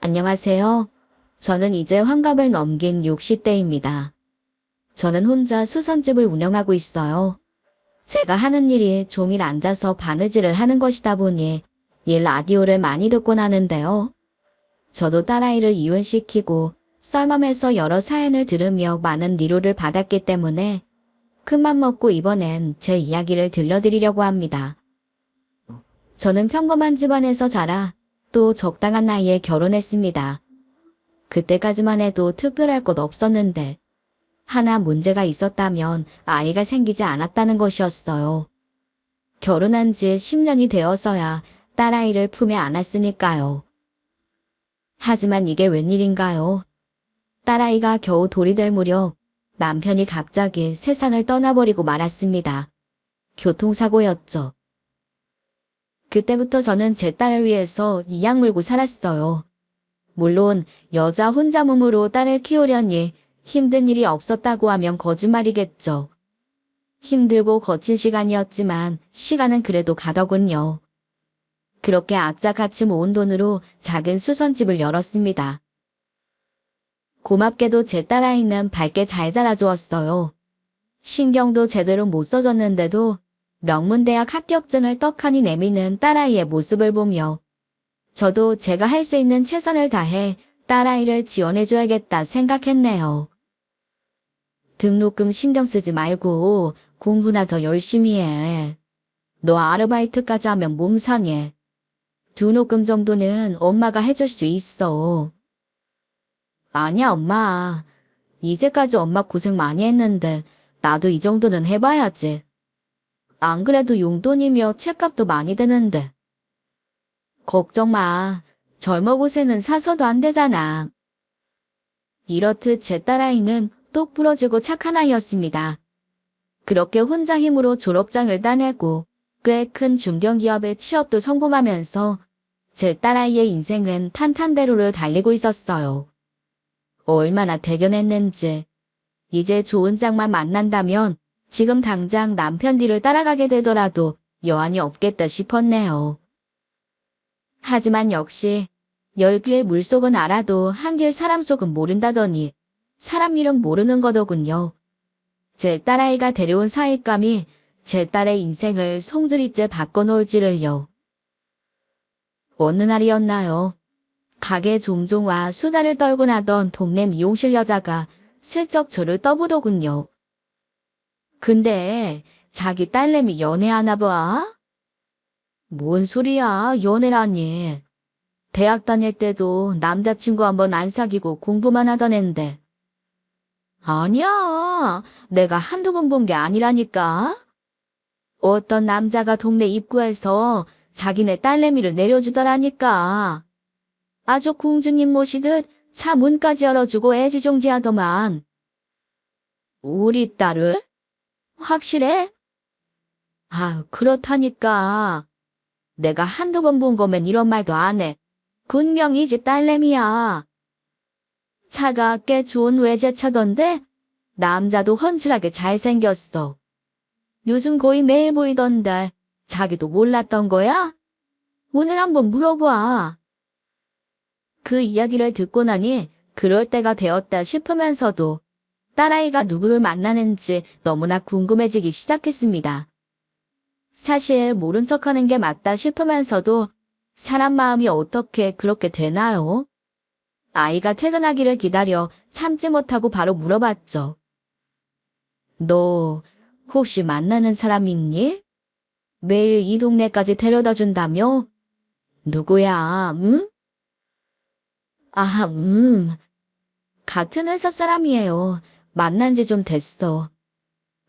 안녕하세요. 저는 이제 환갑을 넘긴 60대입니다. 저는 혼자 수선집을 운영하고 있어요. 제가 하는 일이 종일 앉아서 바느질을 하는 것이다 보니 일 라디오를 많이 듣곤 하는데요. 저도 딸아이를 이혼시키고 썰맘에서 여러 사연을 들으며 많은 위로를 받았기 때문에 큰맘 먹고 이번엔 제 이야기를 들려드리려고 합니다. 저는 평범한 집안에서 자라 또 적당한 나이에 결혼했습니다. 그때까지만 해도 특별할 것 없었는데 하나 문제가 있었다면 아이가 생기지 않았다는 것이었어요. 결혼한 지 10년이 되어서야 딸아이를 품에 안았으니까요. 하지만 이게 웬일인가요? 딸아이가 겨우 돌이 될 무렵 남편이 갑자기 세상을 떠나버리고 말았습니다. 교통사고였죠. 그때부터 저는 제 딸을 위해서 이악 물고 살았어요. 물론 여자 혼자 몸으로 딸을 키우려니 힘든 일이 없었다고 하면 거짓말이겠죠. 힘들고 거친 시간이었지만 시간은 그래도 가더군요. 그렇게 악착같이 모은 돈으로 작은 수선집을 열었습니다. 고맙게도 제 딸아이는 밝게 잘 자라주었어요. 신경도 제대로 못 써줬는데도 명문대학 합격증을 떡하니 내미는 딸아이의 모습을 보며 저도 제가 할 수 있는 최선을 다해 딸아이를 지원해줘야겠다 생각했네요. 등록금 신경 쓰지 말고 공부나 더 열심히 해. 너 아르바이트까지 하면 몸 상해. 등록금 정도는 엄마가 해줄 수 있어. 아니야, 엄마. 이제까지 엄마 고생 많이 했는데 나도 이 정도는 해봐야지. 안 그래도 용돈이며 책값도 많이 드는데. 걱정 마. 젊어 고생은 사서도 안 되잖아. 이렇듯 제 딸아이는 똑 부러지고 착한 아이였습니다. 그렇게 혼자 힘으로 졸업장을 따내고 꽤 큰 중견기업에 취업도 성공하면서 제 딸아이의 인생은 탄탄대로를 달리고 있었어요. 얼마나 대견했는지. 이제 좋은 짝만 만난다면 지금 당장 남편 뒤를 따라가게 되더라도 여한이 없겠다 싶었네요. 하지만 역시 열귀의 물속은 알아도 한길 사람 속은 모른다더니 사람 이름 모르는 거더군요. 제 딸아이가 데려온 사익감이 제 딸의 인생을 송두리째 바꿔놓을지를요. 어느 날이었나요? 가게 종종 와 수다를 떨고 나던 동네 미용실 여자가 슬쩍 저를 떠보더군요. 근데 자기 딸내미 연애하나 봐? 뭔 소리야, 연애라니. 대학 다닐 때도 남자친구 한번 안 사귀고 공부만 하던 앤데. 아니야, 내가 한두 번 본 게 아니라니까. 어떤 남자가 동네 입구에서 자기네 딸내미를 내려주더라니까. 아주 공주님 모시듯 차 문까지 열어주고 애지중지하더만. 우리 딸을? 확실해? 아, 그렇다니까. 내가 한두 번 본 거면 이런 말도 안 해. 분명 이 집 딸내미야. 차가 꽤 좋은 외제차던데 남자도 훤칠하게 잘생겼어. 요즘 거의 매일 보이던데 자기도 몰랐던 거야? 오늘 한번 물어봐. 그 이야기를 듣고 나니 그럴 때가 되었다 싶으면서도 딸아이가 누구를 만나는지 너무나 궁금해지기 시작했습니다. 사실 모른 척하는 게 맞다 싶으면서도 사람 마음이 어떻게 그렇게 되나요? 아이가 퇴근하기를 기다려 참지 못하고 바로 물어봤죠. 너 혹시 만나는 사람 있니? 매일 이 동네까지 데려다 준다며? 누구야, 응? 아, 같은 회사 사람이에요. 만난 지 좀 됐어.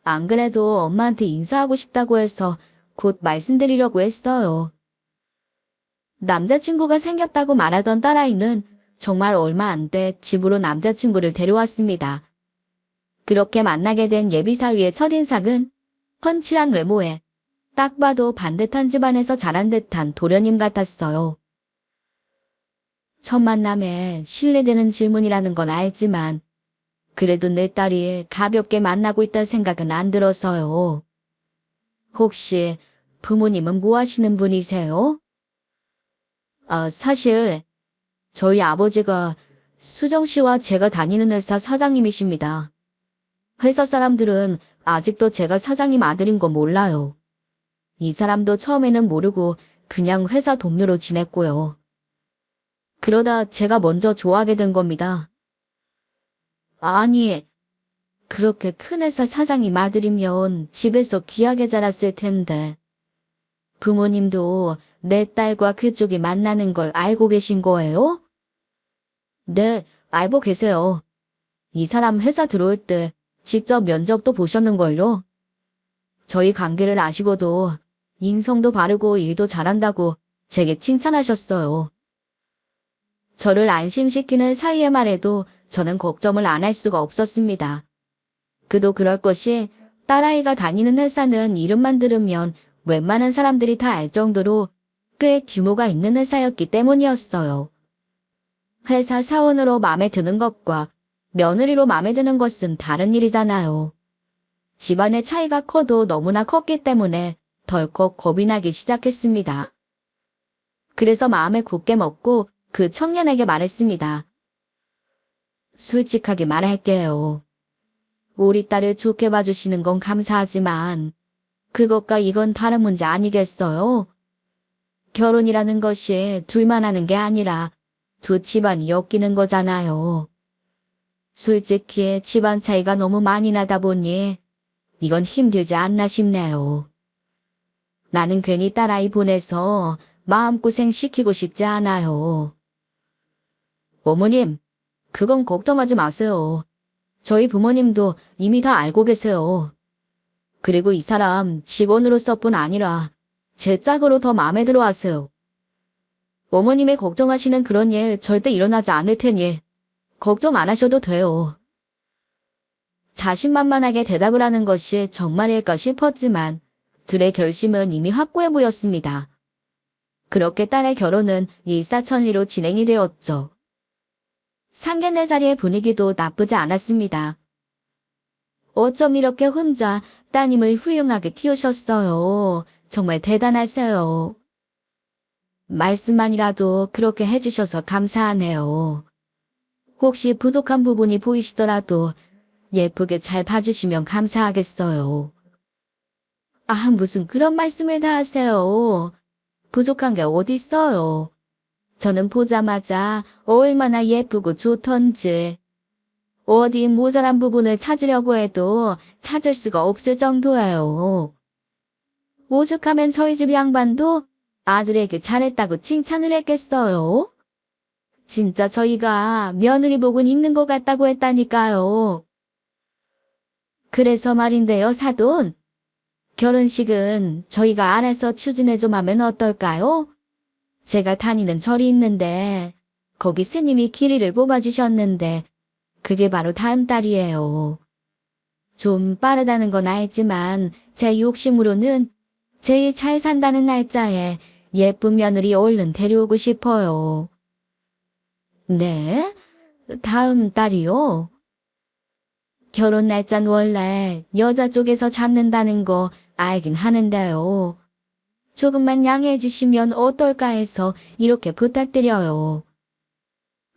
안 그래도 엄마한테 인사하고 싶다고 해서 곧 말씀드리려고 했어요. 남자친구가 생겼다고 말하던 딸아이는 정말 얼마 안 돼 집으로 남자친구를 데려왔습니다. 그렇게 만나게 된 예비사위의 첫인상은 훤칠한 외모에 딱 봐도 반듯한 집안에서 자란 듯한 도련님 같았어요. 첫 만남에 신뢰되는 질문이라는 건 알지만 그래도 내 딸이 가볍게 만나고 있다는 생각은 안 들어서요. 혹시 부모님은 뭐 하시는 분이세요? 사실 저희 아버지가 수정 씨와 제가 다니는 회사 사장님이십니다. 회사 사람들은 아직도 제가 사장님 아들인 거 몰라요. 이 사람도 처음에는 모르고 그냥 회사 동료로 지냈고요. 그러다 제가 먼저 좋아하게 된 겁니다. 아니, 그렇게 큰 회사 사장님 아들이면 집에서 귀하게 자랐을 텐데. 부모님도 내 딸과 그쪽이 만나는 걸 알고 계신 거예요? 네, 알고 계세요. 이 사람 회사 들어올 때 직접 면접도 보셨는걸요? 저희 관계를 아시고도 인성도 바르고 일도 잘한다고 제게 칭찬하셨어요. 저를 안심시키는 사이에 말해도 저는 걱정을 안 할 수가 없었습니다. 그도 그럴 것이 딸아이가 다니는 회사는 이름만 들으면 웬만한 사람들이 다 알 정도로 꽤 규모가 있는 회사였기 때문이었어요. 회사 사원으로 마음에 드는 것과 며느리로 마음에 드는 것은 다른 일이잖아요. 집안의 차이가 커도 너무나 컸기 때문에 덜컥 겁이 나기 시작했습니다. 그래서 마음에 굳게 먹고 그 청년에게 말했습니다. 솔직하게 말할게요. 우리 딸을 좋게 봐주시는 건 감사하지만 그것과 이건 다른 문제 아니겠어요? 결혼이라는 것이 둘만 하는 게 아니라 두 집안이 엮이는 거잖아요. 솔직히 집안 차이가 너무 많이 나다 보니 이건 힘들지 않나 싶네요. 나는 괜히 딸아이 보내서 마음고생 시키고 싶지 않아요. 어머님, 그건 걱정하지 마세요. 저희 부모님도 이미 다 알고 계세요. 그리고 이 사람 직원으로서뿐 아니라 제 짝으로 더 마음에 들어 하세요. 어머님이 걱정하시는 그런 일 절대 일어나지 않을 테니 걱정 안 하셔도 돼요. 자신만만하게 대답을 하는 것이 정말일까 싶었지만 둘의 결심은 이미 확고해 보였습니다. 그렇게 딸의 결혼은 일사천리로 진행이 되었죠. 상견례 자리의 분위기도 나쁘지 않았습니다. 어쩜 이렇게 혼자 따님을 훌륭하게 키우셨어요. 정말 대단하세요. 말씀만이라도 그렇게 해주셔서 감사하네요. 혹시 부족한 부분이 보이시더라도 예쁘게 잘 봐주시면 감사하겠어요. 아, 무슨 그런 말씀을 다 하세요. 부족한 게 어디 있어요. 저는 보자마자 얼마나 예쁘고 좋던지. 어디 모자란 부분을 찾으려고 해도 찾을 수가 없을 정도예요. 오죽하면 저희 집 양반도 아들에게 잘했다고 칭찬을 했겠어요. 진짜 저희가 며느리 복은 있는 것 같다고 했다니까요. 그래서 말인데요, 사돈. 결혼식은 저희가 알아서 추진해 좀 하면 어떨까요? 제가 다니는 절이 있는데 거기 스님이 길이를 뽑아주셨는데 그게 바로 다음 달이에요. 좀 빠르다는 건 알지만 제 욕심으로는 제일 잘 산다는 날짜에 예쁜 며느리 얼른 데려오고 싶어요. 네? 다음 달이요? 결혼 날짜는 원래 여자 쪽에서 잡는다는 거 알긴 하는데요. 조금만 양해해 주시면 어떨까 해서 이렇게 부탁드려요.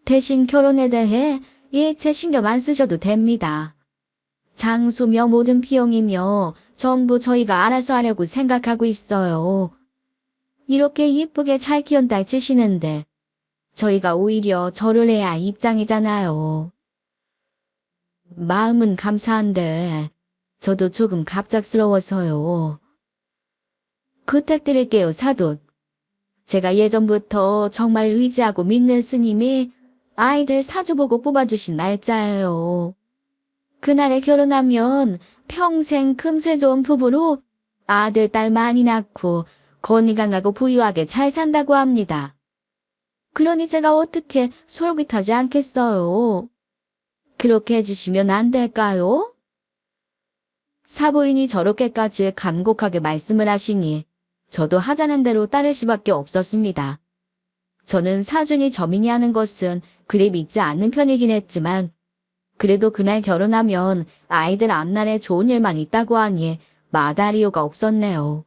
대신 결혼에 대해 일체 신경 안 쓰셔도 됩니다. 장소며 모든 비용이며 전부 저희가 알아서 하려고 생각하고 있어요. 이렇게 이쁘게 잘 키운 딸 치시는데 저희가 오히려 절을 해야 할 입장이잖아요. 마음은 감사한데 저도 조금 갑작스러워서요. 부탁드릴게요, 사돈. 제가 예전부터 정말 의지하고 믿는 스님이 아이들 사주보고 뽑아주신 날짜예요. 그날에 결혼하면 평생 금슬 좋은 부부로 아들, 딸 많이 낳고 건강하고 부유하게 잘 산다고 합니다. 그러니 제가 어떻게 솔깃하지 않겠어요. 그렇게 해주시면 안 될까요? 사부인이 저렇게까지 간곡하게 말씀을 하시니 저도 하자는 대로 따를 수밖에 없었습니다. 저는 사준이 저민이 하는 것은 그리 믿지 않는 편이긴 했지만 그래도 그날 결혼하면 아이들 앞날에 좋은 일만 있다고 하니 마다할 이유가 없었네요.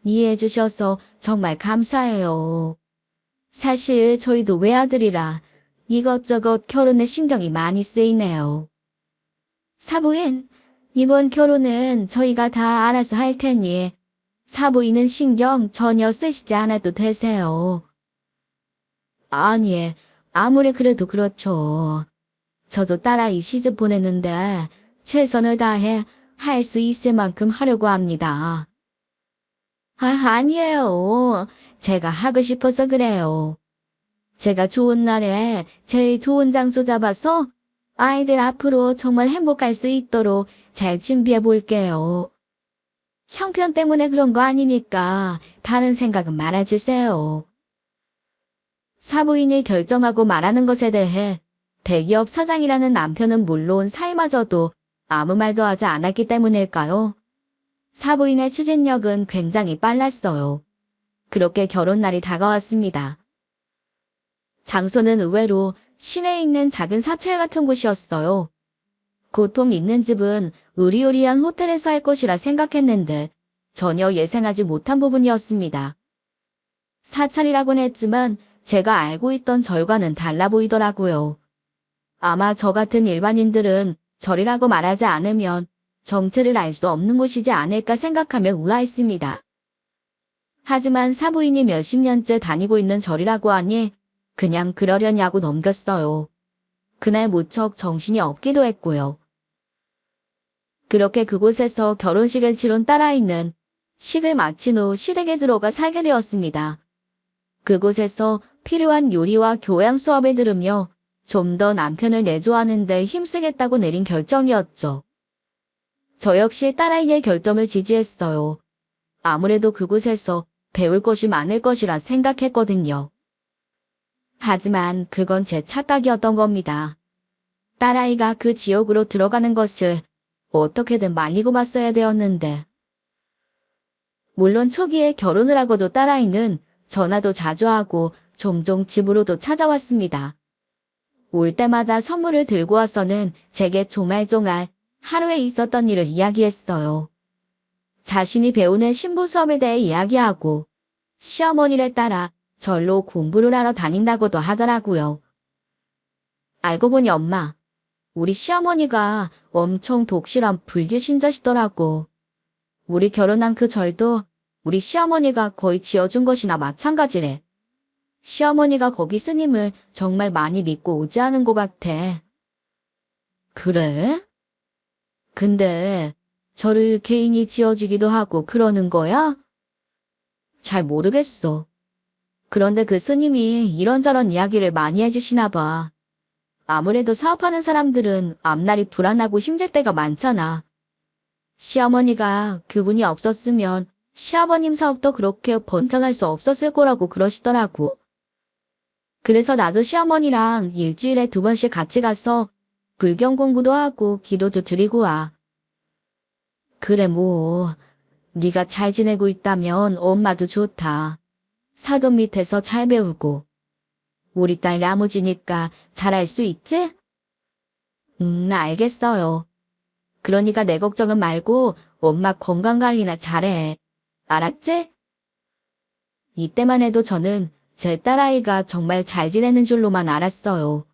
이해해 주셔서 정말 감사해요. 사실 저희도 외아들이라 이것저것 결혼에 신경이 많이 쓰이네요. 사부인, 이번 결혼은 저희가 다 알아서 할 테니 사부인은 신경 전혀 쓰시지 않아도 되세요. 아니, 아무리 그래도 그렇죠. 저도 딸아이 시집 보냈는데 최선을 다해 할 수 있을 만큼 하려고 합니다. 아니에요. 제가 하고 싶어서 그래요. 제가 좋은 날에 제일 좋은 장소 잡아서 아이들 앞으로 정말 행복할 수 있도록 잘 준비해 볼게요. 형편 때문에 그런 거 아니니까 다른 생각은 말아주세요. 사부인이 결정하고 말하는 것에 대해 대기업 사장이라는 남편은 물론 사이마저도 아무 말도 하지 않았기 때문일까요? 사부인의 추진력은 굉장히 빨랐어요. 그렇게 결혼날이 다가왔습니다. 장소는 의외로 시내에 있는 작은 사찰 같은 곳이었어요. 보통 있는 집은 으리으리한 호텔에서 할 것이라 생각했는데 전혀 예상하지 못한 부분이었습니다. 사찰이라고는 했지만 제가 알고 있던 절과는 달라 보이더라고요. 아마 저 같은 일반인들은 절이라고 말하지 않으면 정체를 알 수 없는 곳이지 않을까 생각하며 우아했습니다. 하지만 사부인이 몇십 년째 다니고 있는 절이라고 하니 그냥 그러려냐고 넘겼어요. 그날 무척 정신이 없기도 했고요. 그렇게 그곳에서 결혼식을 치른 딸아이는 식을 마친 후 시댁에 들어가 살게 되었습니다. 그곳에서 필요한 요리와 교양 수업을 들으며 좀 더 남편을 내조하는 데 힘쓰겠다고 내린 결정이었죠. 저 역시 딸아이의 결정을 지지했어요. 아무래도 그곳에서 배울 것이 많을 것이라 생각했거든요. 하지만 그건 제 착각이었던 겁니다. 딸아이가 그 지옥으로 들어가는 것을 어떻게든 말리고 봤어야 되었는데. 물론 초기에 결혼을 하고도 딸아이는 전화도 자주 하고 종종 집으로도 찾아왔습니다. 올 때마다 선물을 들고 와서는 제게 조말종알 하루에 있었던 일을 이야기했어요. 자신이 배우는 신부 수업에 대해 이야기하고 시어머니를 따라 절로 공부를 하러 다닌다고도 하더라고요. 알고 보니 엄마, 우리 시어머니가 엄청 독실한 불교 신자시더라고. 우리 결혼한 그 절도 우리 시어머니가 거의 지어준 것이나 마찬가지래. 시어머니가 거기 스님을 정말 많이 믿고 의지하는 것 같아. 그래? 근데 절을 개인이 지어주기도 하고 그러는 거야? 잘 모르겠어. 그런데 그 스님이 이런저런 이야기를 많이 해주시나 봐. 아무래도 사업하는 사람들은 앞날이 불안하고 힘들 때가 많잖아. 시어머니가 그분이 없었으면 시아버님 사업도 그렇게 번창할 수 없었을 거라고 그러시더라고. 그래서 나도 시어머니랑 일주일에 2번씩 같이 가서 불경 공부도 하고 기도도 드리고 와. 그래 뭐, 네가 잘 지내고 있다면 엄마도 좋다. 사돈 밑에서 잘 배우고. 우리 딸 야무지니까 잘할 수 있지? 알겠어요. 그러니까 내 걱정은 말고 엄마 건강관리나 잘해. 알았지? 이때만 해도 저는 제 딸아이가 정말 잘 지내는 줄로만 알았어요.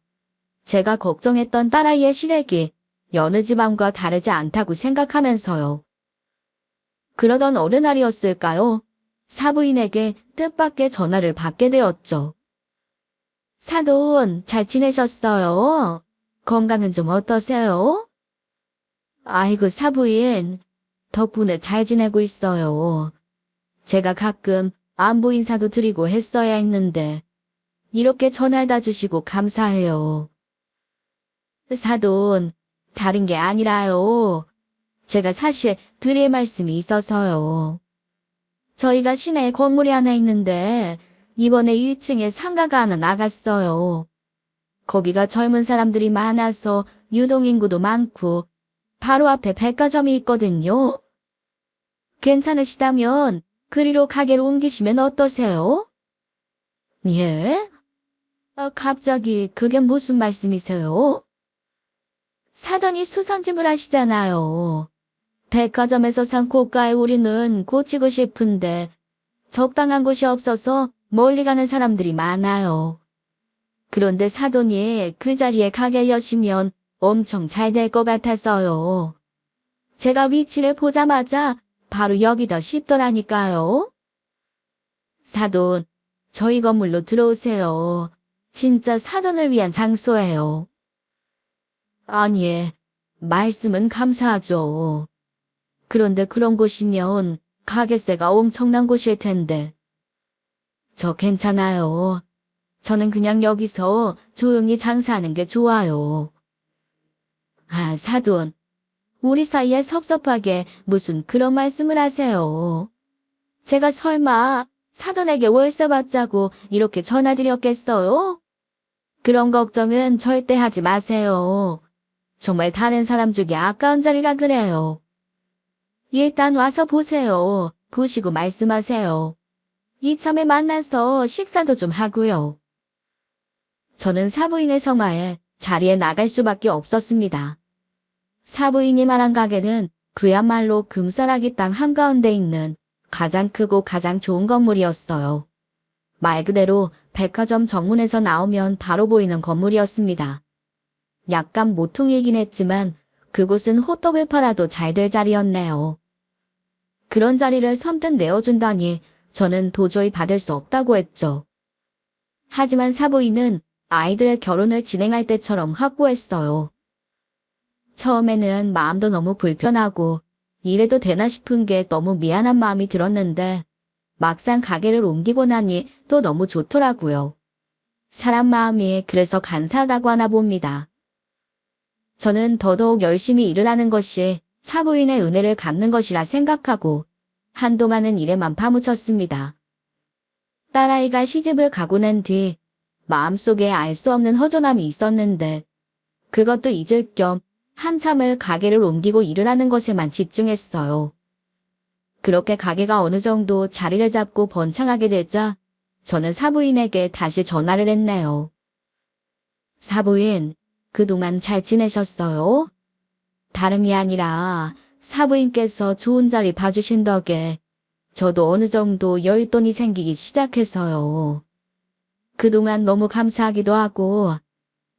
제가 걱정했던 딸아이의 시댁이 여느 집안과 다르지 않다고 생각하면서요. 그러던 어느 날이었을까요? 사부인에게 뜻밖의 전화를 받게 되었죠. 사돈, 잘 지내셨어요? 건강은 좀 어떠세요? 아이고, 사부인. 덕분에 잘 지내고 있어요. 제가 가끔 안부 인사도 드리고 했어야 했는데 이렇게 전화를 다 주시고 감사해요. 사돈, 다른 게 아니라요. 제가 사실 드릴 말씀이 있어서요. 저희가 시내에 건물이 하나 있는데 이번에 1층에 상가가 하나 나갔어요. 거기가 젊은 사람들이 많아서 유동인구도 많고 바로 앞에 백화점이 있거든요. 괜찮으시다면 그리로 가게를 옮기시면 어떠세요? 예? 갑자기 그게 무슨 말씀이세요? 사돈이 수선집을 하시잖아요. 백화점에서 산 고가의 우리는 고치고 싶은데 적당한 곳이 없어서 멀리 가는 사람들이 많아요. 그런데 사돈이 그 자리에 가게 여시면 엄청 잘 될 것 같아서요. 제가 위치를 보자마자 바로 여기다 싶더라니까요. 사돈, 저희 건물로 들어오세요. 진짜 사돈을 위한 장소예요. 아니, 말씀은 감사하죠. 그런데 그런 곳이면 가게세가 엄청난 곳일 텐데. 저 괜찮아요. 저는 그냥 여기서 조용히 장사하는 게 좋아요. 아, 사돈. 우리 사이에 섭섭하게 무슨 그런 말씀을 하세요. 제가 설마 사돈에게 월세 받자고 이렇게 전화드렸겠어요? 그런 걱정은 절대 하지 마세요. 정말 다른 사람 주기 아까운 자리라 그래요. 일단 와서 보세요. 보시고 말씀하세요. 이참에 만나서 식사도 좀 하고요. 저는 사부인의 성화에 자리에 나갈 수밖에 없었습니다. 사부인이 말한 가게는 그야말로 금싸라기 땅 한가운데 있는 가장 크고 가장 좋은 건물이었어요. 말 그대로 백화점 정문에서 나오면 바로 보이는 건물이었습니다. 약간 모퉁이이긴 했지만 그곳은 호떡을 팔아도 잘 될 자리였네요. 그런 자리를 선뜻 내어준다니 저는 도저히 받을 수 없다고 했죠. 하지만 사부인은 아이들의 결혼을 진행할 때처럼 확고했어요. 처음에는 마음도 너무 불편하고 이래도 되나 싶은 게 너무 미안한 마음이 들었는데 막상 가게를 옮기고 나니 또 너무 좋더라고요. 사람 마음이 그래서 간사하다고 하나 봅니다. 저는 더더욱 열심히 일을 하는 것이 사부인의 은혜를 갚는 것이라 생각하고 한동안은 일에만 파묻혔습니다. 딸아이가 시집을 가고 난 뒤 마음속에 알 수 없는 허전함이 있었는데 그것도 잊을 겸 한참을 가게를 옮기고 일을 하는 것에만 집중했어요. 그렇게 가게가 어느 정도 자리를 잡고 번창하게 되자 저는 사부인에게 다시 전화를 했네요. 사부인, 그동안 잘 지내셨어요? 다름이 아니라 사부인께서 좋은 자리 봐주신 덕에 저도 어느 정도 여윳돈이 생기기 시작해서요. 그동안 너무 감사하기도 하고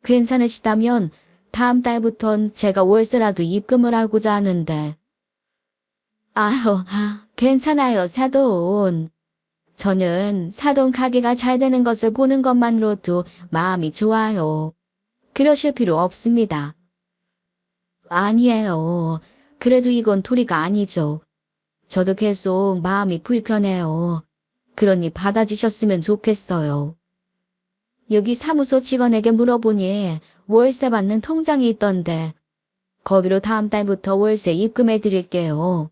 괜찮으시다면 다음 달부턴 제가 월세라도 입금을 하고자 하는데. 아휴, 괜찮아요, 사돈. 저는 사돈 가게가 잘 되는 것을 보는 것만으로도 마음이 좋아요. 그러실 필요 없습니다. 아니에요. 그래도 이건 도리가 아니죠. 저도 계속 마음이 불편해요. 그러니 받아주셨으면 좋겠어요. 여기 사무소 직원에게 물어보니 월세 받는 통장이 있던데 거기로 다음 달부터 월세 입금해 드릴게요.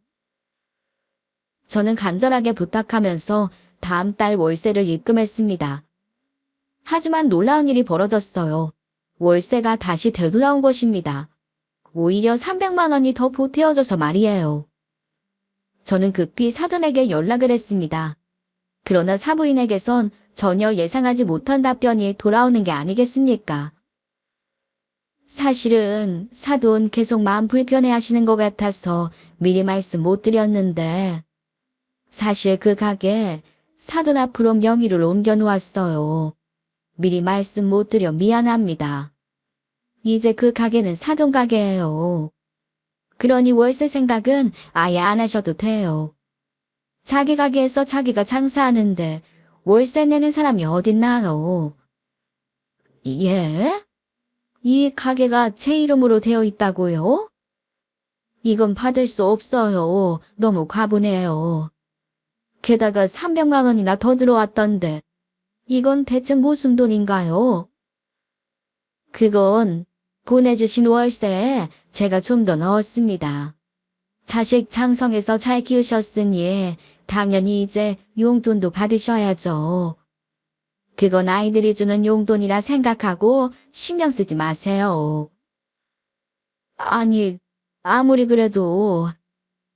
저는 간절하게 부탁하면서 다음 달 월세를 입금했습니다. 하지만 놀라운 일이 벌어졌어요. 월세가 다시 되돌아온 것입니다. 오히려 300만 원이 더 보태어져서 말이에요. 저는 급히 사돈에게 연락을 했습니다. 그러나 사부인에게선 전혀 예상하지 못한 답변이 돌아오는 게 아니겠습니까? 사실은 사돈 계속 마음 불편해 하시는 것 같아서 미리 말씀 못 드렸는데 사실 그 가게 사돈 앞으로 명의를 옮겨 놓았어요. 미리 말씀 못 드려 미안합니다. 이제 그 가게는 사돈 가게예요. 그러니 월세 생각은 아예 안 하셔도 돼요. 자기 가게에서 자기가 장사하는데 월세 내는 사람이 어딨나요? 예? 이 가게가 제 이름으로 되어 있다고요? 이건 받을 수 없어요. 너무 과분해요. 게다가 300만 원이나 더 들어왔던데 이건 대체 무슨 돈인가요? 그건 보내주신 월세에 제가 좀 더 넣었습니다. 자식 장성해서 잘 키우셨으니 당연히 이제 용돈도 받으셔야죠. 그건 아이들이 주는 용돈이라 생각하고 신경 쓰지 마세요. 아니, 아무리 그래도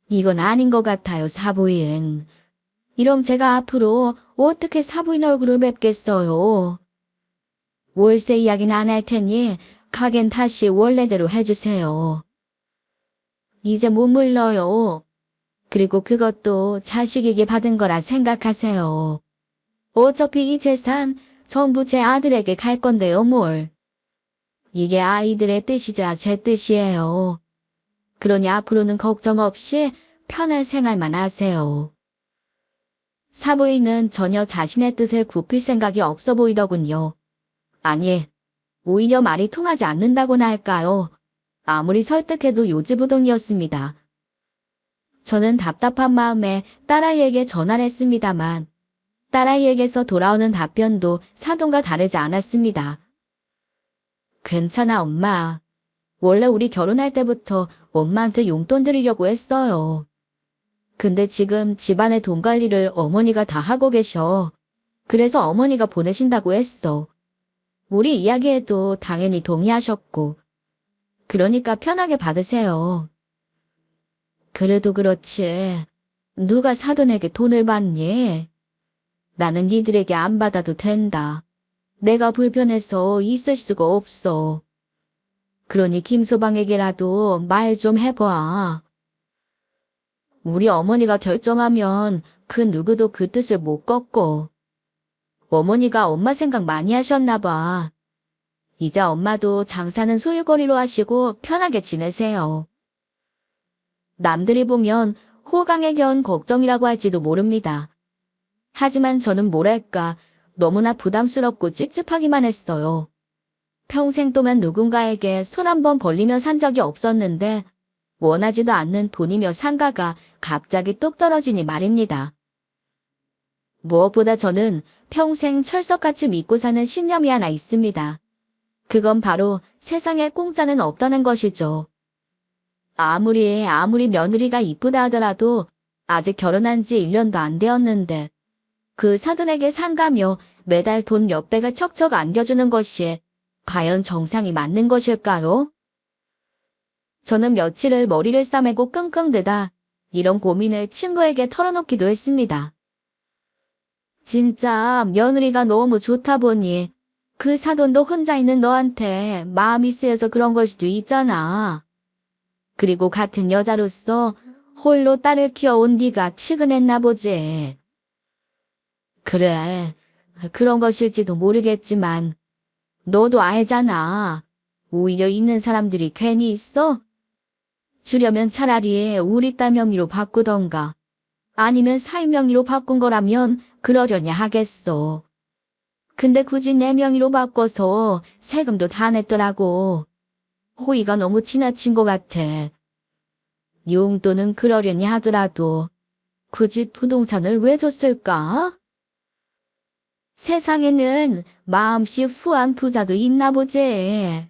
이건 아닌 것 같아요, 사부인. 이럼 제가 앞으로 어떻게 사부인 얼굴을 뵙겠어요? 월세 이야기는 안 할 테니 가겐 다시 원래대로 해주세요. 이제 못 물러요. 그리고 그것도 자식에게 받은 거라 생각하세요. 어차피 이 재산 전부 제 아들에게 갈 건데요, 뭘. 이게 아이들의 뜻이자 제 뜻이에요. 그러니 앞으로는 걱정 없이 편한 생활만 하세요. 사부인은 전혀 자신의 뜻을 굽힐 생각이 없어 보이더군요. 아니, 오히려 말이 통하지 않는다고나 할까요? 아무리 설득해도 요지부동이었습니다. 저는 답답한 마음에 딸아이에게 전화를 했습니다만 딸아이에게서 돌아오는 답변도 사돈과 다르지 않았습니다. 괜찮아, 엄마. 원래 우리 결혼할 때부터 엄마한테 용돈 드리려고 했어요. 근데 지금 집안의 돈 관리를 어머니가 다 하고 계셔. 그래서 어머니가 보내신다고 했어. 우리 이야기에도 당연히 동의하셨고. 그러니까 편하게 받으세요. 그래도 그렇지. 누가 사돈에게 돈을 받니? 나는 니들에게 안 받아도 된다. 내가 불편해서 있을 수가 없어. 그러니 김소방에게라도 말 좀 해봐. 우리 어머니가 결정하면 그 누구도 그 뜻을 못 꺾고. 어머니가 엄마 생각 많이 하셨나 봐. 이제 엄마도 장사는 소일거리로 하시고 편하게 지내세요. 남들이 보면 호강에 겨운 걱정이라고 할지도 모릅니다. 하지만 저는 뭐랄까 너무나 부담스럽고 찝찝하기만 했어요. 평생 동안 누군가에게 손 한 번 벌리며 산 적이 없었는데 원하지도 않는 돈이며 상가가 갑자기 뚝 떨어지니 말입니다. 무엇보다 저는 평생 철석같이 믿고 사는 신념이 하나 있습니다. 그건 바로 세상에 공짜는 없다는 것이죠. 아무리 며느리가 이쁘다 하더라도 아직 결혼한 지 1년도 안 되었는데 그 사돈에게 상가며 매달 돈 몇 배가 척척 안겨주는 것이 과연 정상이 맞는 것일까요? 저는 며칠을 머리를 싸매고 끙끙대다 이런 고민을 친구에게 털어놓기도 했습니다. 진짜 며느리가 너무 좋다 보니 그 사돈도 혼자 있는 너한테 마음이 쓰여서 그런 걸 수도 있잖아. 그리고 같은 여자로서 홀로 딸을 키워온 네가 치근했나 보지. 그래, 그런 것일지도 모르겠지만 너도 알잖아. 오히려 있는 사람들이 괜히 있어? 주려면 차라리 우리 딸 명의로 바꾸던가 아니면 사위 명의로 바꾼 거라면 그러려니 하겠어. 근데 굳이 내 명의로 바꿔서 세금도 다 냈더라고. 호의가 너무 지나친 것 같아. 용돈은 그러려니 하더라도 굳이 부동산을 왜 줬을까? 세상에는 마음씨 후한 부자도 있나 보지.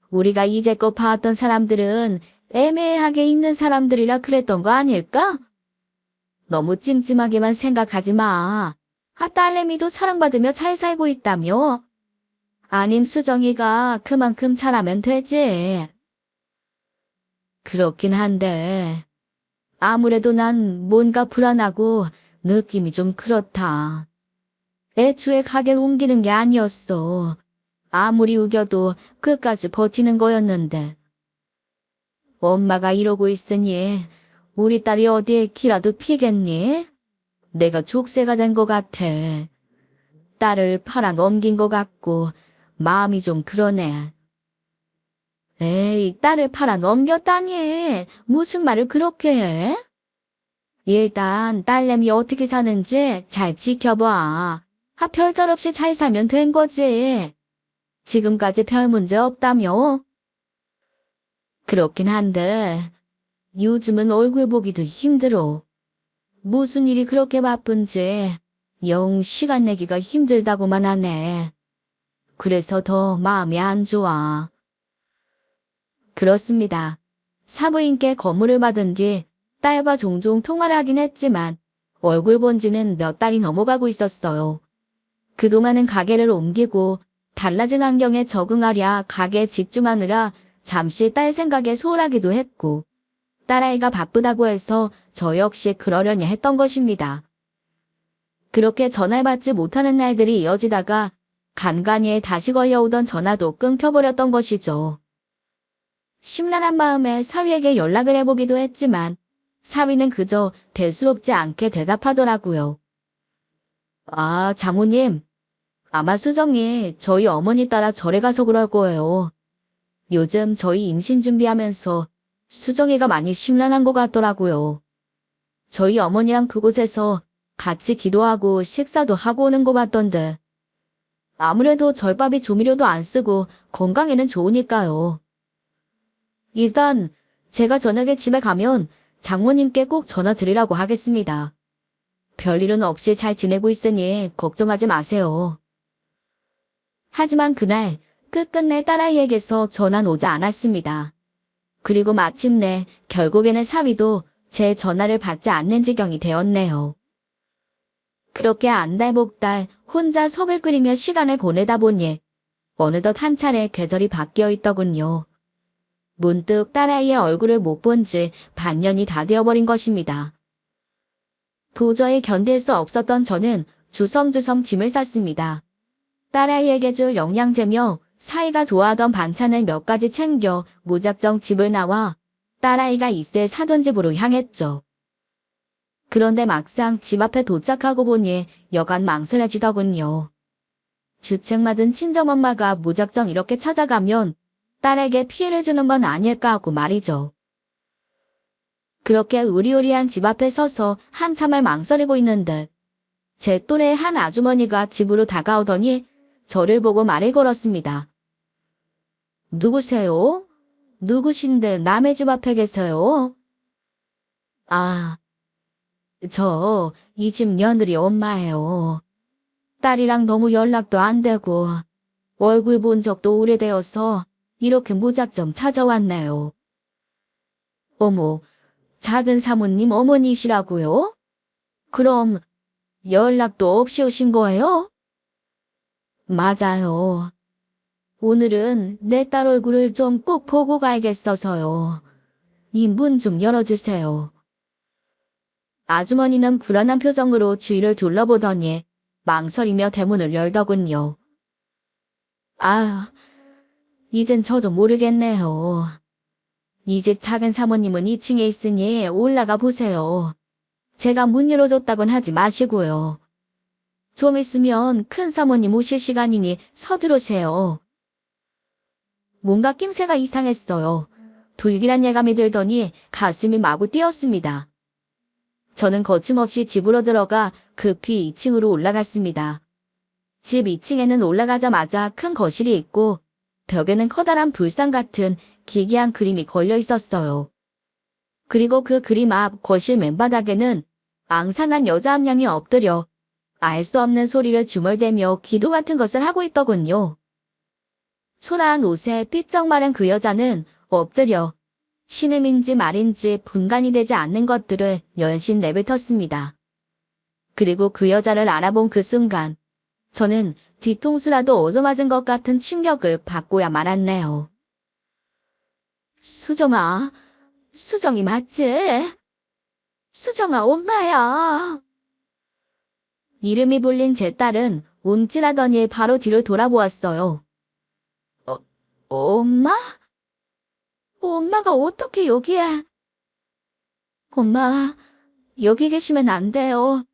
우리가 이제껏 봐왔던 사람들은 애매하게 있는 사람들이라 그랬던 거 아닐까? 너무 찜찜하게만 생각하지 마. 딸내미도 사랑받으며 잘 살고 있다며. 아님 수정이가 그만큼 잘하면 되지. 그렇긴 한데 아무래도 난 뭔가 불안하고 느낌이 좀 그렇다. 애초에 가게를 옮기는 게 아니었어. 아무리 우겨도 끝까지 버티는 거였는데. 엄마가 이러고 있으니 우리 딸이 어디에 기라도 피겠니? 내가 족쇄가 된 것 같아. 딸을 팔아 넘긴 것 같고 마음이 좀 그러네. 에이, 딸을 팔아 넘겼다니. 무슨 말을 그렇게 해? 일단 딸내미 어떻게 사는지 잘 지켜봐. 별탈 없이 잘 살면 된 거지. 지금까지 별 문제 없다며? 그렇긴 한데 요즘은 얼굴 보기도 힘들어. 무슨 일이 그렇게 바쁜지 영 시간 내기가 힘들다고만 하네. 그래서 더 마음이 안 좋아. 그렇습니다. 사부인께 건물을 받은 뒤 딸과 종종 통화를 하긴 했지만 얼굴 본 지는 몇 달이 넘어가고 있었어요. 그동안은 가게를 옮기고 달라진 환경에 적응하랴 가게에 집중하느라 잠시 딸 생각에 소홀하기도 했고 딸아이가 바쁘다고 해서 저 역시 그러려니 했던 것입니다. 그렇게 전화를 받지 못하는 날들이 이어지다가 간간이에 다시 걸려오던 전화도 끊겨버렸던 것이죠. 심란한 마음에 사위에게 연락을 해보기도 했지만 사위는 그저 대수롭지 않게 대답하더라고요. 아, 장모님. 아마 수정이 저희 어머니 따라 절에 가서 그럴 거예요. 요즘 저희 임신 준비하면서 수정이가 많이 심란한 것 같더라고요. 저희 어머니랑 그곳에서 같이 기도하고 식사도 하고 오는 것 같던데. 아무래도 절밥이 조미료도 안 쓰고 건강에는 좋으니까요. 일단 제가 저녁에 집에 가면 장모님께 꼭 전화 드리라고 하겠습니다. 별일은 없이 잘 지내고 있으니 걱정하지 마세요. 하지만 그날 끝끝내 딸아이에게서 전화는 오지 않았습니다. 그리고 마침내 결국에는 사위도 제 전화를 받지 않는 지경이 되었네요. 그렇게 안달복달 혼자 속을 끓이며 시간을 보내다 보니 어느덧 한 차례 계절이 바뀌어 있더군요. 문득 딸아이의 얼굴을 못 본 지 반년이 다 되어버린 것입니다. 도저히 견딜 수 없었던 저는 주섬주섬 짐을 쌌습니다. 딸아이에게 줄 영양제며 사이가 좋아하던 반찬을 몇 가지 챙겨 무작정 집을 나와 딸아이가 있을 사돈 집으로 향했죠. 그런데 막상 집 앞에 도착하고 보니 여간 망설여지더군요. 주책 맞은 친정엄마가 무작정 이렇게 찾아가면 딸에게 피해를 주는 건 아닐까 하고 말이죠. 그렇게 으리으리한 집 앞에 서서 한참을 망설이고 있는데 제 또래의 한 아주머니가 집으로 다가오더니 저를 보고 말을 걸었습니다. 누구세요? 누구신데 남의 집 앞에 계세요? 아, 저 이 집 며느리 엄마예요. 딸이랑 너무 연락도 안 되고 얼굴 본 적도 오래되어서 이렇게 무작정 찾아왔네요. 어머, 작은 사모님 어머니시라고요? 그럼 연락도 없이 오신 거예요? 맞아요. 오늘은 내 딸 얼굴을 좀 꼭 보고 가야겠어서요. 이 문 좀 열어주세요. 아주머니는 불안한 표정으로 주위를 둘러보더니 망설이며 대문을 열더군요. 아, 이젠 저도 모르겠네요. 이 집 작은 사모님은 2층에 있으니 올라가 보세요. 제가 문 열어줬다곤 하지 마시고요. 좀 있으면 큰 사모님 오실 시간이니 서두르세요. 뭔가 낌새가 이상했어요. 불길한 예감이 들더니 가슴이 마구 뛰었습니다. 저는 거침없이 집으로 들어가 급히 2층으로 올라갔습니다. 집 2층에는 올라가자마자 큰 거실이 있고 벽에는 커다란 불상 같은 기괴한 그림이 걸려 있었어요. 그리고 그 그림 앞 거실 맨바닥에는 앙상한 여자 한 명이 엎드려 알 수 없는 소리를 중얼대며 기도 같은 것을 하고 있더군요. 초라한 옷에 삐쩍 마른 그 여자는 엎드려 신음인지 말인지 분간이 되지 않는 것들을 연신 내뱉었습니다. 그리고 그 여자를 알아본 그 순간 저는 뒤통수라도 얻어맞은 것 같은 충격을 받고야 말았네요. 수정아, 수정이 맞지? 수정아 엄마야. 이름이 불린 제 딸은 움찔하더니 바로 뒤를 돌아보았어요. 엄마? 엄마가 어떻게 여기에? 엄마, 여기 계시면 안 돼요.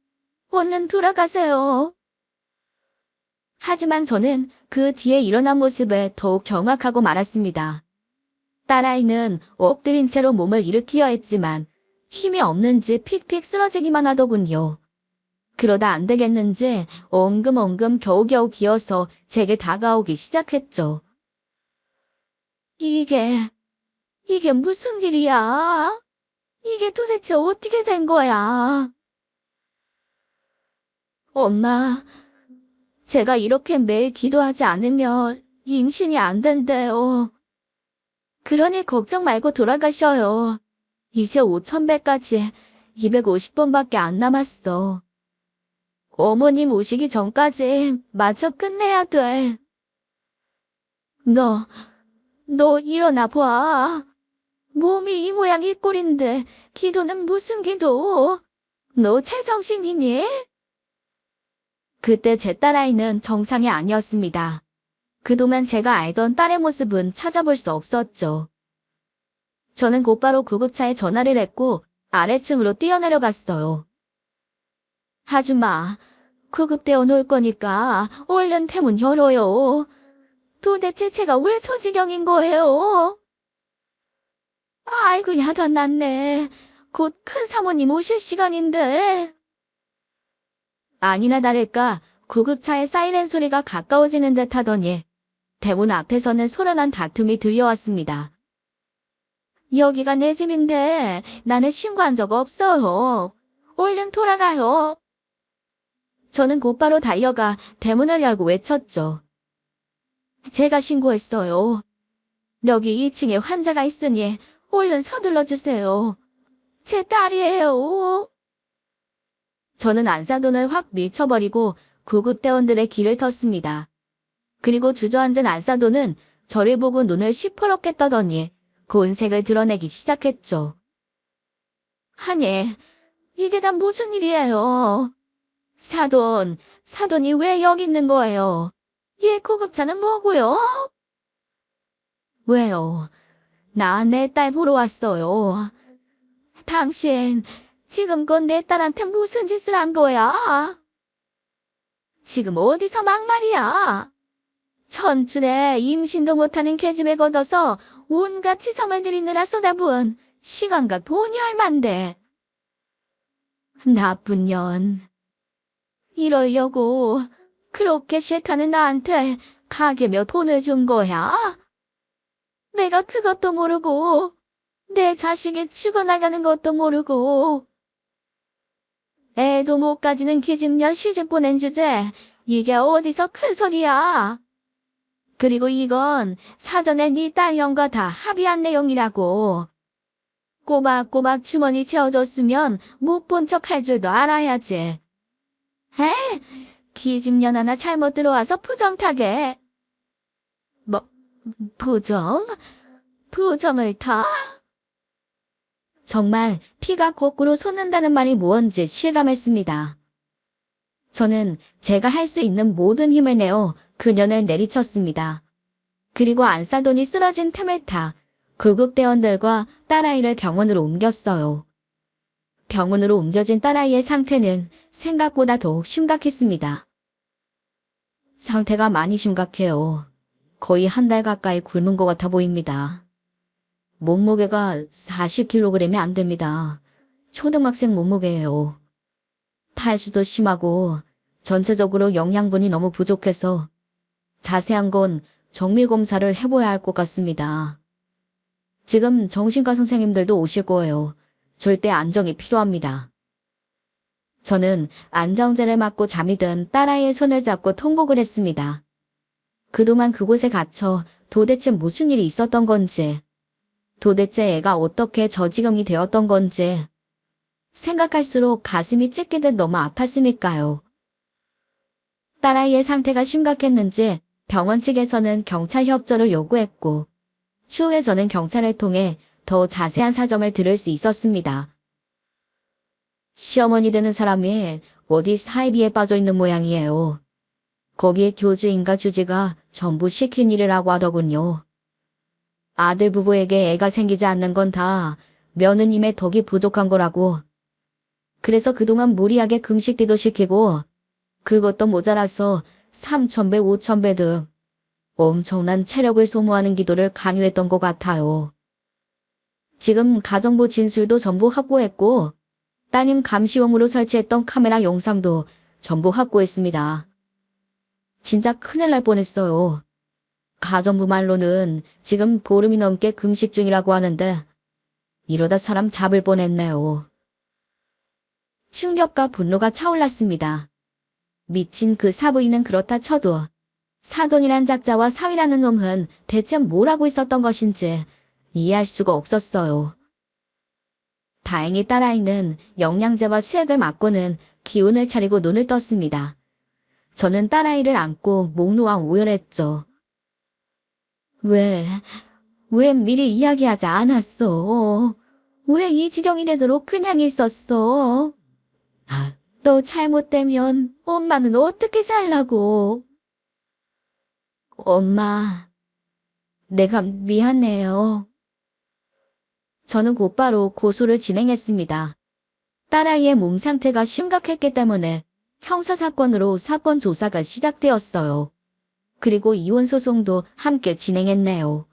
얼른 돌아가세요. 하지만 저는 그 뒤에 일어난 모습에 더욱 경악하고 말았습니다. 딸아이는 엎드린 채로 몸을 일으키려 했지만 힘이 없는지 픽픽 쓰러지기만 하더군요. 그러다 안 되겠는지 엉금엉금 겨우겨우 기어서 제게 다가오기 시작했죠. 이게 무슨 일이야? 이게 도대체 어떻게 된 거야? 엄마, 제가 이렇게 매일 기도하지 않으면 임신이 안 된대요. 그러니 걱정 말고 돌아가셔요. 이제 5,000배까지 250번밖에 안 남았어. 어머님 오시기 전까지 마저 끝내야 돼. 너 일어나 봐. 몸이 이 모양 이 꼴인데 기도는 무슨 기도? 너 제정신이니? 그때 제 딸아이는 정상이 아니었습니다. 그동안 제가 알던 딸의 모습은 찾아볼 수 없었죠. 저는 곧바로 구급차에 전화를 했고 아래층으로 뛰어내려갔어요. 아줌마, 구급대원 올 거니까 얼른 대문 열어요. 도대체 제가 왜 저 지경인 거예요? 아이고, 야단 났네. 곧 큰 사모님 오실 시간인데. 아니나 다를까 구급차의 사이렌 소리가 가까워지는 듯 하더니 대문 앞에서는 소란한 다툼이 들려왔습니다. 여기가 내 집인데 나는 신고한 적 없어요. 얼른 돌아가요. 저는 곧바로 달려가 대문을 열고 외쳤죠. 제가 신고했어요. 여기 2층에 환자가 있으니 얼른 서둘러 주세요. 제 딸이에요. 저는 안사돈을 확 밀쳐버리고 구급대원들의 길을 텄습니다. 그리고 주저앉은 안사돈은 저를 보고 눈을 시퍼렇게 떠더니 고운 색을 드러내기 시작했죠. 아니, 이게 다 무슨 일이에요? 사돈이 왜 여기 있는 거예요? 얘 구급차는 뭐고요? 왜요? 나 내 딸 보러 왔어요. 당신, 지금껏 내 딸한테 무슨 짓을 한 거야? 지금 어디서 막말이야? 천춘에 임신도 못하는 계집애 걷어서 온갖 치성을 들이느라 쏟아부은 시간과 돈이 얼만데. 나쁜 년. 이러려고 그렇게 싫다는 나한테 가게며 돈을 준 거야? 내가 그것도 모르고 내 자식이 죽어나가는 것도 모르고 애도 못 가지는 기집년 시집 보낸 주제 이게 어디서 큰 소리야? 그리고 이건 사전에 네 딸 형과 다 합의한 내용이라고. 꼬박꼬박 주머니 채워줬으면 못 본 척 할 줄도 알아야지. 에? 기집년 하나 잘못 들어와서 부정 타게. 뭐, 부정? 부정을 타? 정말 피가 거꾸로 솟는다는 말이 무언지 실감했습니다. 저는 제가 할 수 있는 모든 힘을 내어 그년을 내리쳤습니다. 그리고 안사돈이 쓰러진 틈을 타 구급대원들과 딸아이를 병원으로 옮겼어요. 병원으로 옮겨진 딸아이의 상태는 생각보다 더욱 심각했습니다. 상태가 많이 심각해요. 거의 한 달 가까이 굶은 것 같아 보입니다. 몸무게가 40kg이 안 됩니다. 초등학생 몸무게예요. 탈수도 심하고 전체적으로 영양분이 너무 부족해서 자세한 건 정밀 검사를 해봐야 할 것 같습니다. 지금 정신과 선생님들도 오실 거예요. 절대 안정이 필요합니다. 저는 안정제를 맞고 잠이 든 딸아이의 손을 잡고 통곡을 했습니다. 그동안 그곳에 갇혀 도대체 무슨 일이 있었던 건지, 도대체 애가 어떻게 저 지경이 되었던 건지 생각할수록 가슴이 찢기듯 너무 아팠으니까요. 딸아이의 상태가 심각했는지 병원 측에서는 경찰 협조를 요구했고 추후에 저는 경찰을 통해 더 자세한 사정을 들을 수 있었습니다. 시어머니 되는 사람이 어디 사이비에 빠져 있는 모양이에요. 거기에 교주인가 주지가 전부 시킨 일이라고 하더군요. 아들 부부에게 애가 생기지 않는 건 다 며느님의 덕이 부족한 거라고. 그래서 그동안 무리하게 금식기도 시키고 그것도 모자라서 3,000배, 5,000배 등 엄청난 체력을 소모하는 기도를 강요했던 것 같아요. 지금 가정부 진술도 전부 확보했고 따님 감시용으로 설치했던 카메라 영상도 전부 확보했습니다. 진짜 큰일 날 뻔했어요. 가정부 말로는 지금 보름이 넘게 금식 중이라고 하는데 이러다 사람 잡을 뻔했네요. 충격과 분노가 차올랐습니다. 미친 그 사부인은 그렇다 쳐도 사돈이란 작자와 사위라는 놈은 대체 뭘 하고 있었던 것인지 이해할 수가 없었어요. 다행히 딸아이는 영양제와 수액을 맞고는 기운을 차리고 눈을 떴습니다. 저는 딸아이를 안고 목 놓아 오열했죠. 왜 미리 이야기하지 않았어? 왜 이 지경이 되도록 그냥 있었어? 너 잘못되면 엄마는 어떻게 살라고? 엄마, 내가 미안해요. 저는 곧바로 고소를 진행했습니다. 딸아이의 몸 상태가 심각했기 때문에 형사사건으로 사건 조사가 시작되었어요. 그리고 이혼 소송도 함께 진행했네요.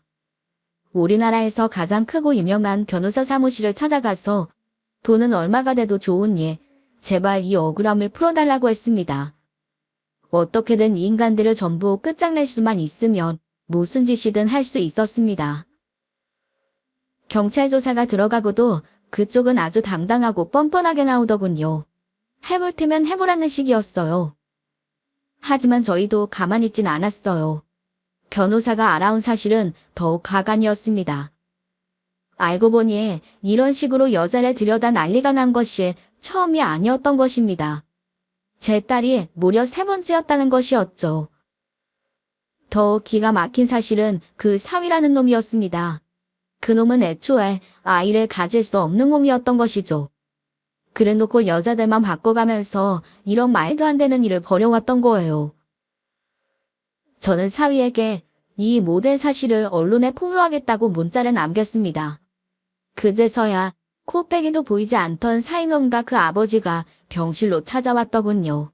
우리나라에서 가장 크고 유명한 변호사 사무실을 찾아가서 돈은 얼마가 돼도 좋으니 제발 이 억울함을 풀어달라고 했습니다. 어떻게든 이 인간들을 전부 끝장낼 수만 있으면 무슨 짓이든 할 수 있었습니다. 경찰 조사가 들어가고도 그쪽은 아주 당당하고 뻔뻔하게 나오더군요. 해볼 테면 해보라는 식이었어요. 하지만 저희도 가만히 있진 않았어요. 변호사가 알아온 사실은 더욱 가관이었습니다. 알고 보니 이런 식으로 여자를 들여다 난리가 난 것이 처음이 아니었던 것입니다. 제 딸이 무려 3번째였다는 것이었죠. 더 기가 막힌 사실은 그 사위라는 놈이었습니다. 그 놈은 애초에 아이를 가질 수 없는 놈이었던 것이죠. 그래놓고 여자들만 바꿔가면서 이런 말도 안 되는 일을 벌여왔던 거예요. 저는 사위에게 이 모든 사실을 언론에 폭로하겠다고 문자를 남겼습니다. 그제서야 코빼기도 보이지 않던 사이놈과 그 아버지가 병실로 찾아왔더군요.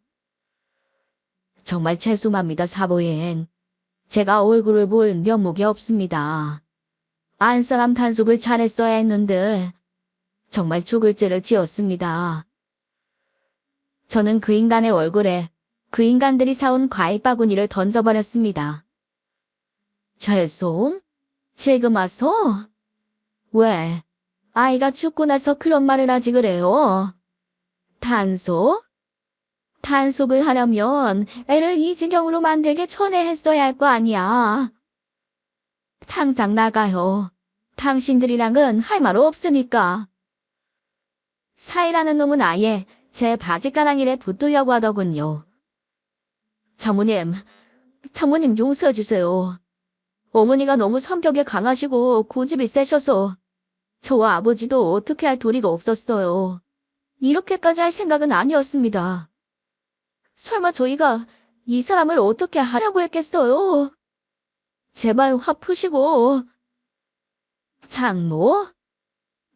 정말 죄송합니다, 사모님. 제가 얼굴을 볼 면목이 없습니다. 안사람 단속을 잘했어야 했는데 정말 죽을 죄를 지었습니다. 저는 그 인간의 얼굴에 그 인간들이 사온 과일 바구니를 던져버렸습니다. 죄송? 지금 와서? 왜? 아이가 죽고 나서 그런 말을 하지 그래요? 단속? 단속을 하려면 애를 이 지경으로 만들게 전에 했어야 할 거 아니야. 당장 나가요. 당신들이랑은 할 말 없으니까. 사이라는 놈은 아예 제 바지가랑이를 붙들려고 하더군요. 장모님 용서해 주세요. 어머니가 너무 성격이 강하시고 고집이 세셔서 저와 아버지도 어떻게 할 도리가 없었어요. 이렇게까지 할 생각은 아니었습니다. 설마 저희가 이 사람을 어떻게 하려고 했겠어요? 제발 화 푸시고. 장모?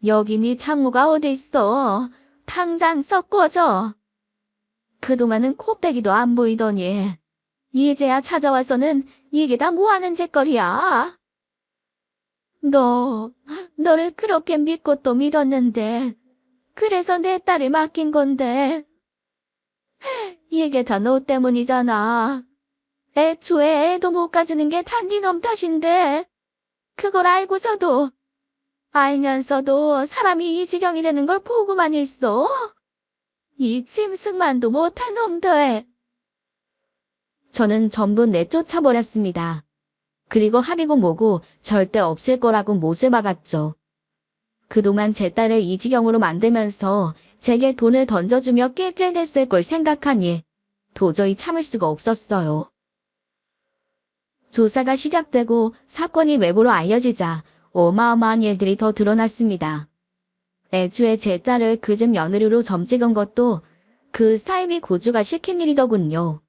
여기 네 장모가 어디 있어? 당장 썩 꺼져. 그동안은 코빼기도 안 보이더니 이제야 찾아와서는 이게 다 뭐하는 짓거리야? 너를 그렇게 믿고 또 믿었는데 그래서 내 딸을 맡긴 건데 이게 다 너 때문이잖아. 애초에 애도 못 가지는 게 다 네 놈 탓인데 그걸 알면서도 사람이 이 지경이 되는 걸 보고만 있어. 이 짐승만도 못한 놈들. 저는 전부 내쫓아버렸습니다. 그리고 합의고 뭐고 절대 없을 거라고 못을 박았죠. 그동안 제 딸을 이 지경으로 만들면서 제게 돈을 던져주며 낄낄댔을 걸 생각하니 도저히 참을 수가 없었어요. 조사가 시작되고 사건이 외부로 알려지자 어마어마한 일들이 더 드러났습니다. 애초에 제 딸을 그 집 며느리로 점찍은 것도 그 사이비 고주가 시킨 일이더군요.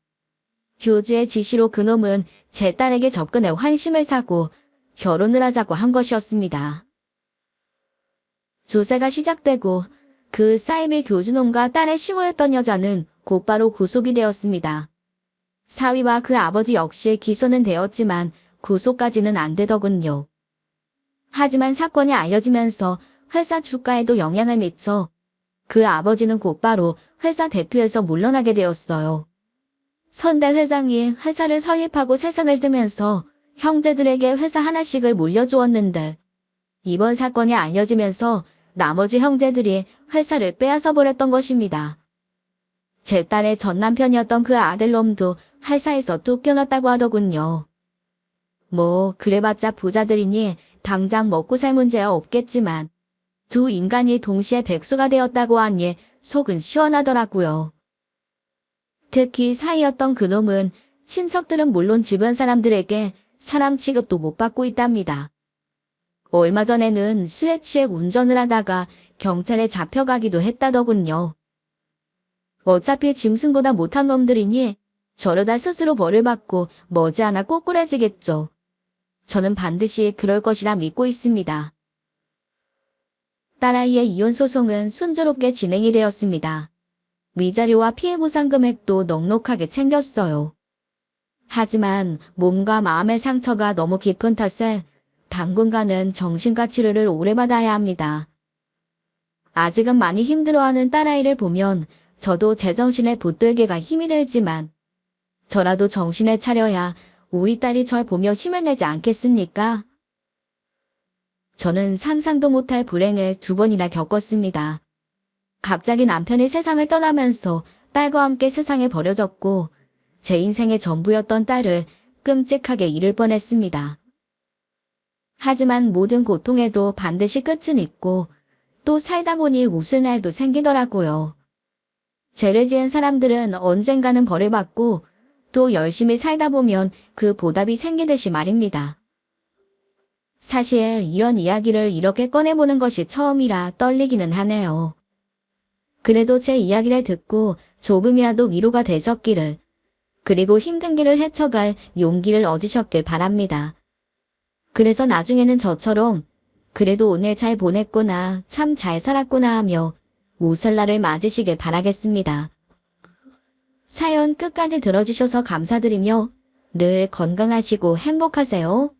교주의 지시로 그놈은 제 딸에게 접근해 환심을 사고 결혼을 하자고 한 것이었습니다. 조사가 시작되고 그 사이비 교주놈과 딸을 시모했던 여자는 곧바로 구속이 되었습니다. 사위와 그 아버지 역시 기소는 되었지만 구속까지는 안 되더군요. 하지만 사건이 알려지면서 회사 주가에도 영향을 미쳐 그 아버지는 곧바로 회사 대표에서 물러나게 되었어요. 선대 회장이 회사를 설립하고 세상을 뜨면서 형제들에게 회사 하나씩을 물려주었는데 이번 사건이 알려지면서 나머지 형제들이 회사를 빼앗아 버렸던 것입니다. 제 딸의 전 남편이었던 그 아들놈도 회사에서 쫓겨났다고 하더군요. 뭐 그래봤자 부자들이니 당장 먹고 살 문제야 없겠지만 두 인간이 동시에 백수가 되었다고 하니 속은 시원하더라고요. 특히 사이였던 그놈은 친척들은 물론 주변 사람들에게 사람 취급도 못 받고 있답니다. 얼마 전에는 술에 취해 운전을 하다가 경찰에 잡혀가기도 했다더군요. 어차피 짐승보다 못한 놈들이니 저러다 스스로 벌을 받고 머지않아 꼬꾸라지겠죠. 저는 반드시 그럴 것이라 믿고 있습니다. 딸아이의 이혼 소송은 순조롭게 진행이 되었습니다. 위자료와 피해보상 금액도 넉넉하게 챙겼어요. 하지만 몸과 마음의 상처가 너무 깊은 탓에 당분간은 정신과 치료를 오래 받아야 합니다. 아직은 많이 힘들어하는 딸아이를 보면 저도 제정신에 붙들기가 힘이 들지만 저라도 정신을 차려야 우리 딸이 절 보며 힘을 내지 않겠습니까? 저는 상상도 못할 불행을 2번이나 겪었습니다. 갑자기 남편이 세상을 떠나면서 딸과 함께 세상에 버려졌고 제 인생의 전부였던 딸을 끔찍하게 잃을 뻔했습니다. 하지만 모든 고통에도 반드시 끝은 있고 또 살다 보니 웃을 날도 생기더라고요. 죄를 지은 사람들은 언젠가는 벌을 받고 또 열심히 살다 보면 그 보답이 생기듯이 말입니다. 사실 이런 이야기를 이렇게 꺼내보는 것이 처음이라 떨리기는 하네요. 그래도 제 이야기를 듣고 조금이라도 위로가 되셨기를, 그리고 힘든 길을 헤쳐갈 용기를 얻으셨길 바랍니다. 그래서 나중에는 저처럼 그래도 오늘 잘 보냈구나, 참 잘 살았구나 하며 웃을 날을 맞으시길 바라겠습니다. 사연 끝까지 들어주셔서 감사드리며 늘 건강하시고 행복하세요.